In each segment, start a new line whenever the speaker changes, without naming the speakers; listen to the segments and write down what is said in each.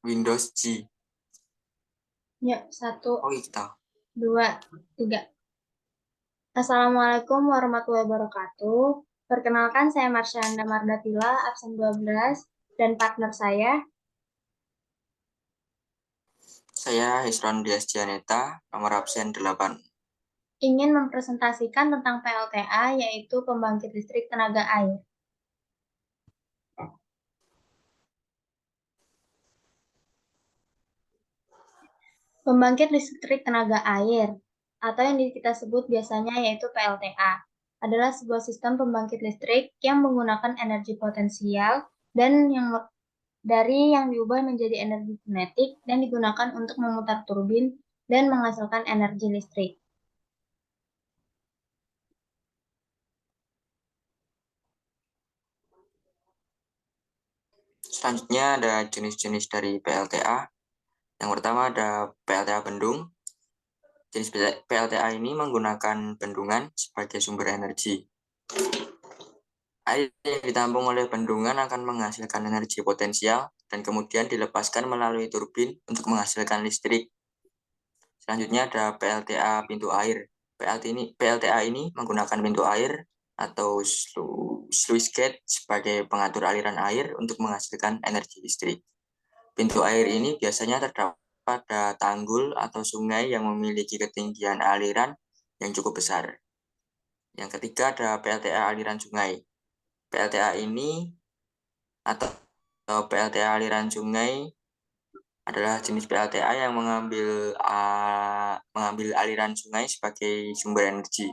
Windows G.
Ya, 1,
Oh kita.
2, 3. Assalamualaikum warahmatullahi wabarakatuh. Perkenalkan, saya Marsyanda Mardatila, absen 12, dan partner saya.
Saya Hisron Dias Janeta, nomor absen 8.
Ingin mempresentasikan tentang PLTA, yaitu pembangkit listrik tenaga air. Pembangkit listrik tenaga air, atau yang kita sebut biasanya yaitu PLTA, adalah sebuah sistem pembangkit listrik yang menggunakan energi potensial dan yang diubah menjadi energi kinetik dan digunakan untuk memutar turbin dan menghasilkan energi listrik.
Selanjutnya ada jenis-jenis dari PLTA. Yang pertama ada PLTA bendung. Jenis PLTA ini menggunakan bendungan sebagai sumber energi. Air yang ditampung oleh bendungan akan menghasilkan energi potensial dan kemudian dilepaskan melalui turbin untuk menghasilkan listrik. Selanjutnya ada PLTA pintu air. PLTA ini menggunakan pintu air atau sluice gate sebagai pengatur aliran air untuk menghasilkan energi listrik. Pintu air ini biasanya terdapat pada tanggul atau sungai yang memiliki ketinggian aliran yang cukup besar. Yang ketiga ada PLTA aliran sungai. PLTA ini atau PLTA aliran sungai adalah jenis PLTA yang mengambil aliran sungai sebagai sumber energi.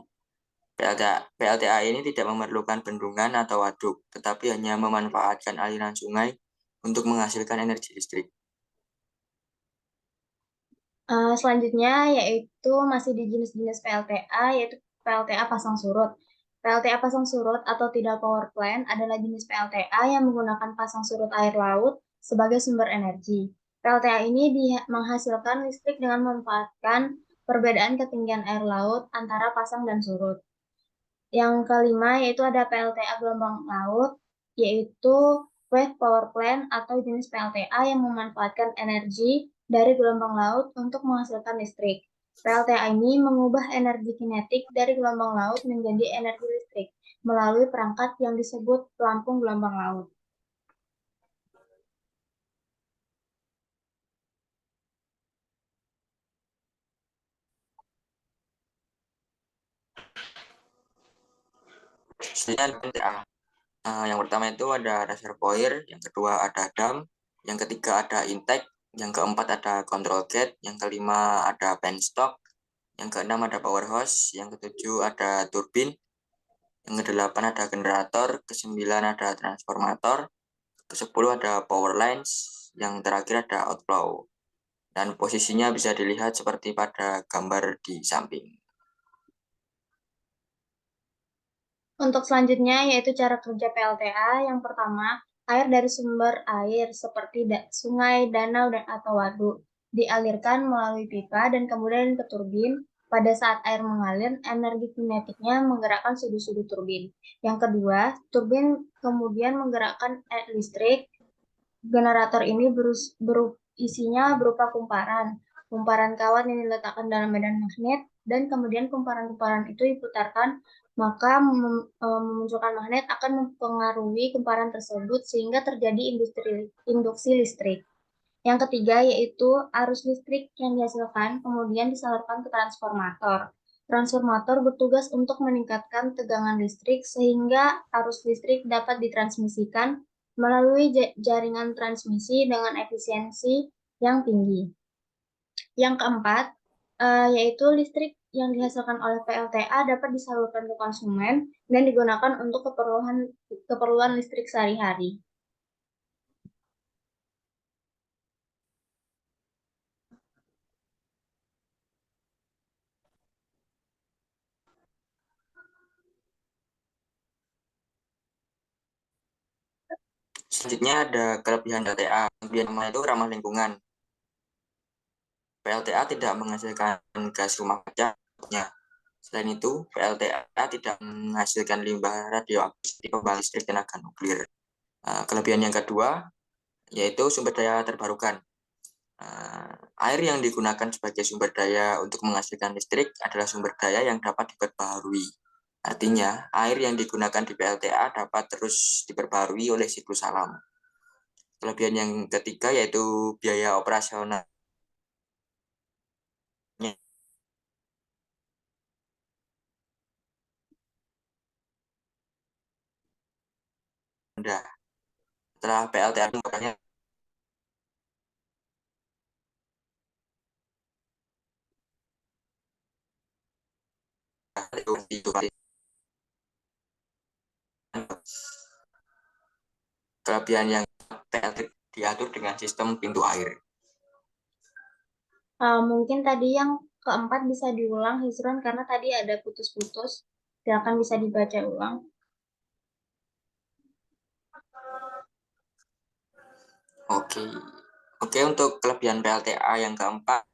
PLTA ini tidak memerlukan bendungan atau waduk, tetapi hanya memanfaatkan aliran sungai untuk menghasilkan energi listrik.
Selanjutnya yaitu masih di jenis-jenis PLTA, yaitu PLTA pasang surut. PLTA pasang surut atau tidal power plant adalah jenis PLTA yang menggunakan pasang surut air laut sebagai sumber energi. PLTA ini menghasilkan listrik dengan memanfaatkan perbedaan ketinggian air laut antara pasang dan surut. Yang kelima yaitu ada PLTA gelombang laut, yaitu wave power plant atau jenis PLTA yang memanfaatkan energi dari gelombang laut untuk menghasilkan listrik. PLTA ini mengubah energi kinetik dari gelombang laut menjadi energi listrik melalui perangkat yang disebut pelampung gelombang laut.
Selanjutnya ada PLTA. Yang pertama itu ada reservoir, yang kedua ada dam, yang ketiga ada intake, yang keempat ada control gate, yang kelima ada penstock, yang keenam ada power hose, yang ketujuh ada turbin, yang kedelapan ada generator, kesembilan ada transformator, kesepuluh ada power lines, yang terakhir ada outflow. Dan posisinya bisa dilihat seperti pada gambar di samping.
Untuk selanjutnya yaitu cara kerja PLTA. Yang pertama, air dari sumber air seperti sungai, danau, atau waduk dialirkan melalui pipa dan kemudian ke turbin. Pada saat air mengalir, energi kinetiknya menggerakkan sudut-sudut turbin. Yang kedua, turbin kemudian menggerakkan listrik. Generator ini isinya berupa kumparan. Kumparan kawat yang diletakkan dalam medan magnet dan kemudian kumparan-kumparan itu diputarkan, maka memunculkan magnet akan mempengaruhi kumparan tersebut sehingga terjadi induksi listrik. Yang ketiga yaitu arus listrik yang dihasilkan kemudian disalurkan ke transformator. Transformator bertugas untuk meningkatkan tegangan listrik sehingga arus listrik dapat ditransmisikan melalui jaringan transmisi dengan efisiensi yang tinggi. Yang keempat, yaitu listrik yang dihasilkan oleh PLTA dapat disalurkan ke konsumen dan digunakan untuk keperluan listrik sehari-hari.
Selanjutnya ada kelebihan PLTA. Kelebihan pertama itu ramah lingkungan. PLTA tidak menghasilkan gas rumah kaca. Selain itu, PLTA tidak menghasilkan limbah radioaktif di pembangkit listrik tenaga nuklir. Kelebihan yang kedua yaitu sumber daya terbarukan. Air yang digunakan sebagai sumber daya untuk menghasilkan listrik adalah sumber daya yang dapat diperbaharui. Artinya, air yang digunakan di PLTA dapat terus diperbaharui oleh siklus alam. Kelebihan yang ketiga yaitu biaya operasional rendah. Setelah PLTA menggunakannya kelebihan yang PLT diatur dengan sistem pintu air.
Mungkin tadi yang keempat bisa diulang, Hisron, karena tadi ada putus-putus. Silakan bisa dibaca ulang.
Oke. Oke, untuk kelebihan PLTA yang keempat,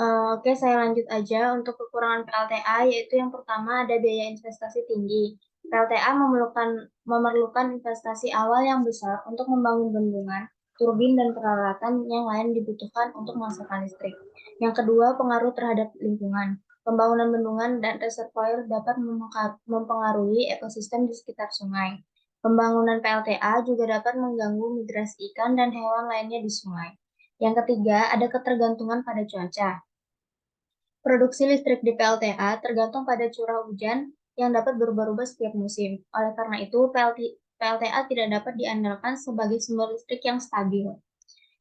Oke, saya lanjut aja untuk kekurangan PLTA, yaitu yang pertama ada biaya investasi tinggi. PLTA memerlukan investasi awal yang besar untuk membangun bendungan, turbin, dan peralatan yang lain dibutuhkan untuk menghasilkan listrik. Yang kedua, pengaruh terhadap lingkungan. Pembangunan bendungan dan reservoir dapat mempengaruhi ekosistem di sekitar sungai. Pembangunan PLTA juga dapat mengganggu migrasi ikan dan hewan lainnya di sungai. Yang ketiga, ada ketergantungan pada cuaca. Produksi listrik di PLTA tergantung pada curah hujan yang dapat berubah-ubah setiap musim. Oleh karena itu, PLTA tidak dapat diandalkan sebagai sumber listrik yang stabil.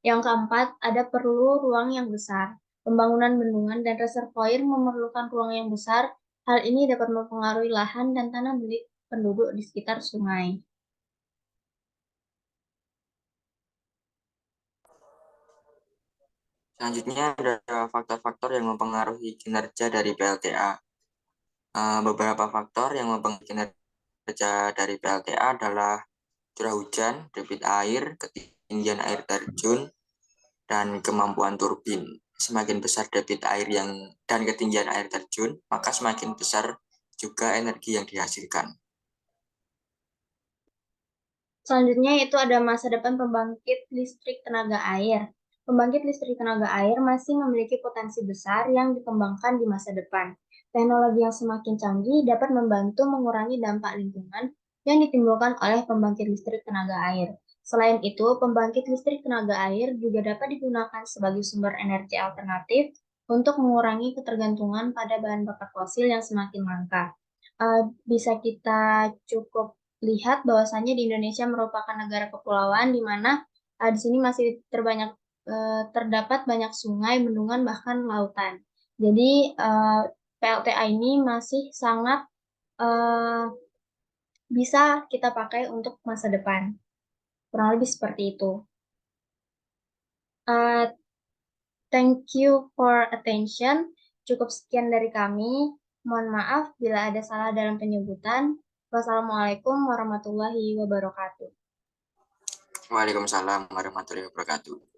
Yang keempat, ada perlu ruang yang besar. Pembangunan bendungan dan reservoir memerlukan ruang yang besar. Hal ini dapat mempengaruhi lahan dan tanah milik penduduk di sekitar sungai.
selanjutnya ada faktor-faktor yang mempengaruhi kinerja dari PLTA. Beberapa faktor yang mempengaruhi kinerja dari PLTA adalah curah hujan, debit air, ketinggian air terjun, dan kemampuan turbin. Semakin besar debit air dan ketinggian air terjun, maka semakin besar juga energi yang dihasilkan.
Selanjutnya itu ada masa depan pembangkit listrik tenaga air. Pembangkit listrik tenaga air masih memiliki potensi besar yang dikembangkan di masa depan. Teknologi yang semakin canggih dapat membantu mengurangi dampak lingkungan yang ditimbulkan oleh pembangkit listrik tenaga air. Selain itu, pembangkit listrik tenaga air juga dapat digunakan sebagai sumber energi alternatif untuk mengurangi ketergantungan pada bahan bakar fosil yang semakin langka. Bisa kita cukup lihat bahwasannya di Indonesia merupakan negara kepulauan di mana di sini masih terdapat banyak sungai, bendungan, bahkan lautan. Jadi PLTA ini masih sangat eh, bisa kita pakai untuk masa depan. Kurang lebih seperti itu. Uh, Thank you for attention. Cukup sekian dari kami. Mohon maaf bila ada salah dalam penyebutan. Wassalamualaikum warahmatullahi wabarakatuh.
Waalaikumsalam warahmatullahi wabarakatuh.